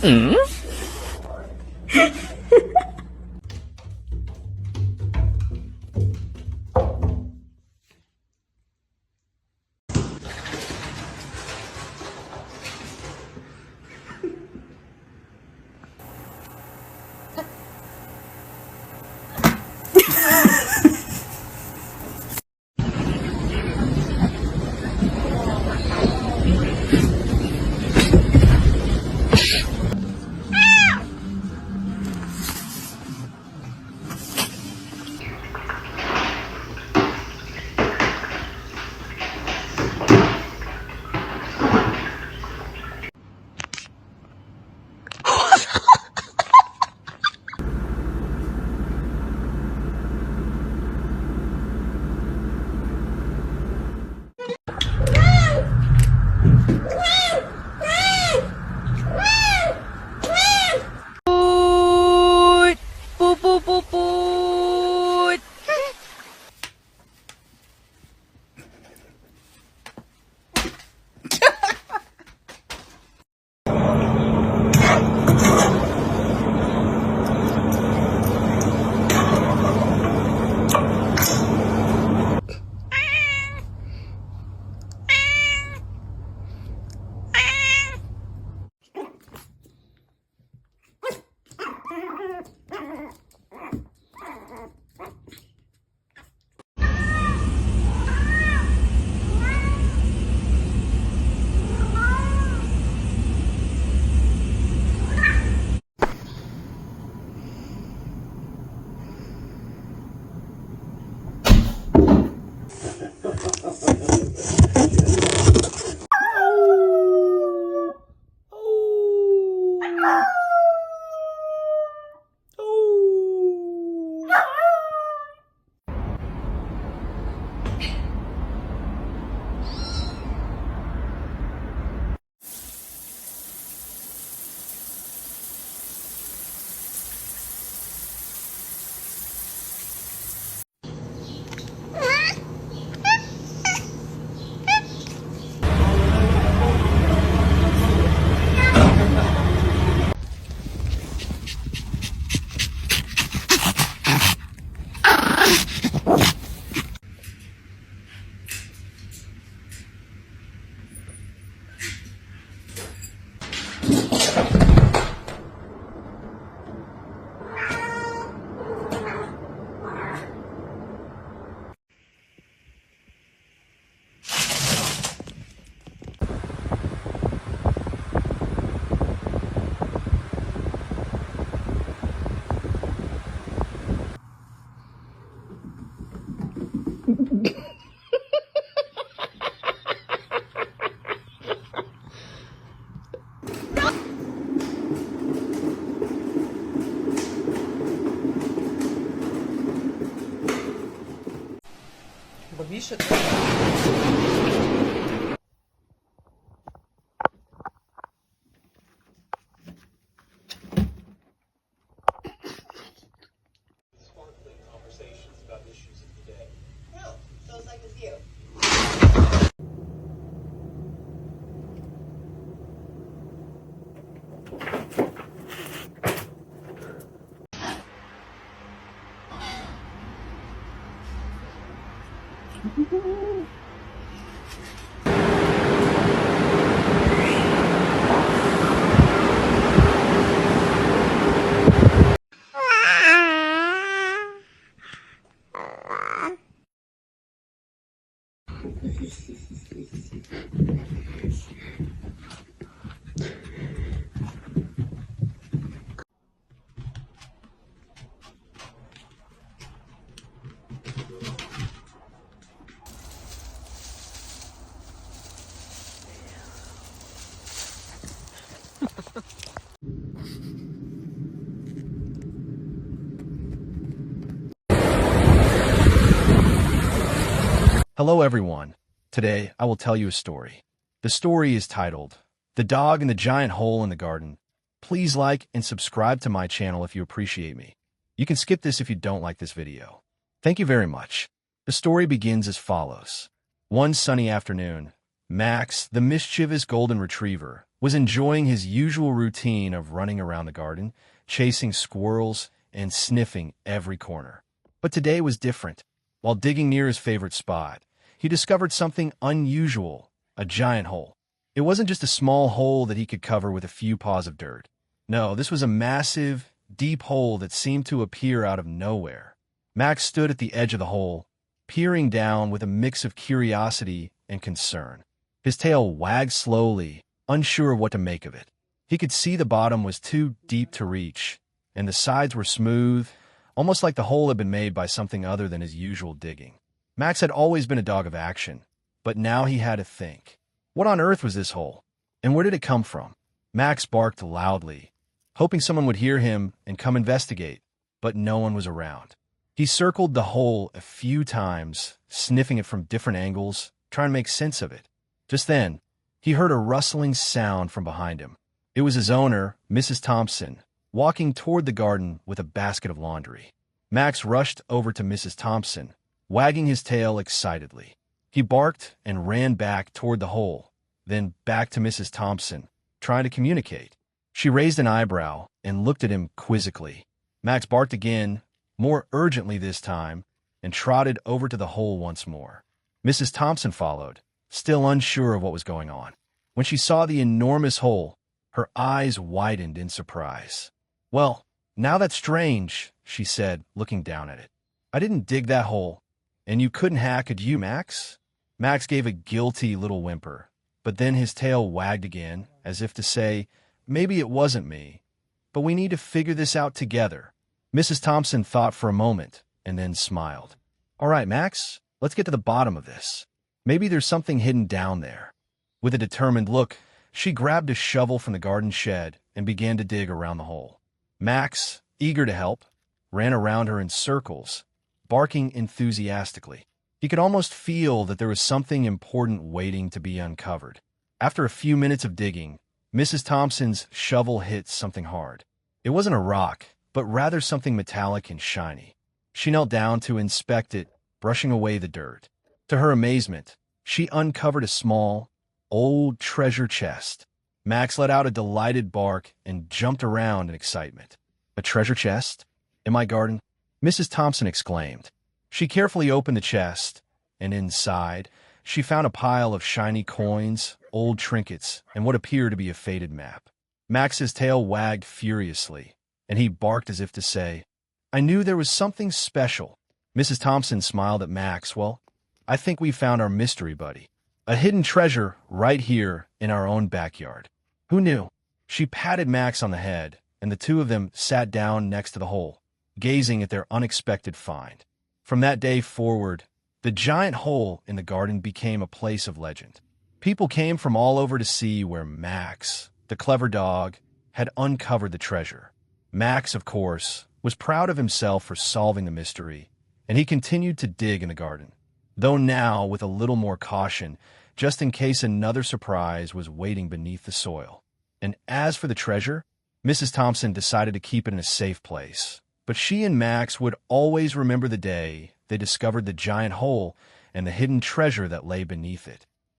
Mm? Boot, boot, boot, boot. Бо більше sparkling conversations about issues of the day. No, feels like with you. Hello everyone. Today, I will tell you a story. The story is titled, The Dog and the Giant Hole in the Garden. Please like and subscribe to my channel if you appreciate me. You can skip this if you don't like this video. Thank you very much. The story begins as follows. One sunny afternoon, Max, the mischievous golden retriever, was enjoying his usual routine of running around the garden, chasing squirrels, and sniffing every corner. But today was different. While digging near his favorite spot, he discovered something unusual, a giant hole. It wasn't just a small hole that he could cover with a few paws of dirt. No, this was a massive, deep hole that seemed to appear out of nowhere. Max stood at the edge of the hole, peering down with a mix of curiosity and concern. His tail wagged slowly, unsure of what to make of it. He could see the bottom was too deep to reach, and the sides were smooth, almost like the hole had been made by something other than his usual digging. Max had always been a dog of action, but now he had to think. What on earth was this hole? And where did it come from? Max barked loudly, hoping someone would hear him and come investigate, but no one was around. He circled the hole a few times, sniffing it from different angles, trying to make sense of it. Just then, he heard a rustling sound from behind him. It was his owner, Mrs. Thompson, walking toward the garden with a basket of laundry. Max rushed over to Mrs. Thompson, wagging his tail excitedly. He barked and ran back toward the hole, then back to Mrs. Thompson, trying to communicate. She raised an eyebrow and looked at him quizzically. Max barked again, more urgently this time, and trotted over to the hole once more. Mrs. Thompson followed, still unsure of what was going on. When she saw the enormous hole, her eyes widened in surprise. "Well, now that's strange," she said, looking down at it. "I didn't dig that hole, and you couldn't hack, could you, Max?" Max gave a guilty little whimper, but then his tail wagged again, as if to say, "Maybe it wasn't me, but we need to figure this out together." Mrs. Thompson thought for a moment, and then smiled. "All right, Max, let's get to the bottom of this. Maybe there's something hidden down there." With a determined look, she grabbed a shovel from the garden shed and began to dig around the hole. Max, eager to help, ran around her in circles, barking enthusiastically. He could almost feel that there was something important waiting to be uncovered. After a few minutes of digging, Mrs. Thompson's shovel hit something hard. It wasn't a rock, but rather something metallic and shiny. She knelt down to inspect it, brushing away the dirt. To her amazement, she uncovered a small, old treasure chest. Max let out a delighted bark and jumped around in excitement. "A treasure chest? In my garden?" Mrs. Thompson exclaimed. She carefully opened the chest, and inside, she found a pile of shiny coins, old trinkets, and what appeared to be a faded map. Max's tail wagged furiously, and he barked as if to say, "I knew there was something special." Mrs. Thompson smiled at Max. "Well, I think we found our mystery buddy. A hidden treasure right here in our own backyard. Who knew?" She patted Max on the head, and the two of them sat down next to the hole, gazing at their unexpected find. From that day forward, the giant hole in the garden became a place of legend. People came from all over to see where Max, the clever dog, had uncovered the treasure. Max, of course, was proud of himself for solving the mystery, and he continued to dig in the garden, though now with a little more caution, just in case another surprise was waiting beneath the soil. And as for the treasure, Mrs. Thompson decided to keep it in a safe place. But she and Max would always remember the day they discovered the giant hole and the hidden treasure that lay beneath it.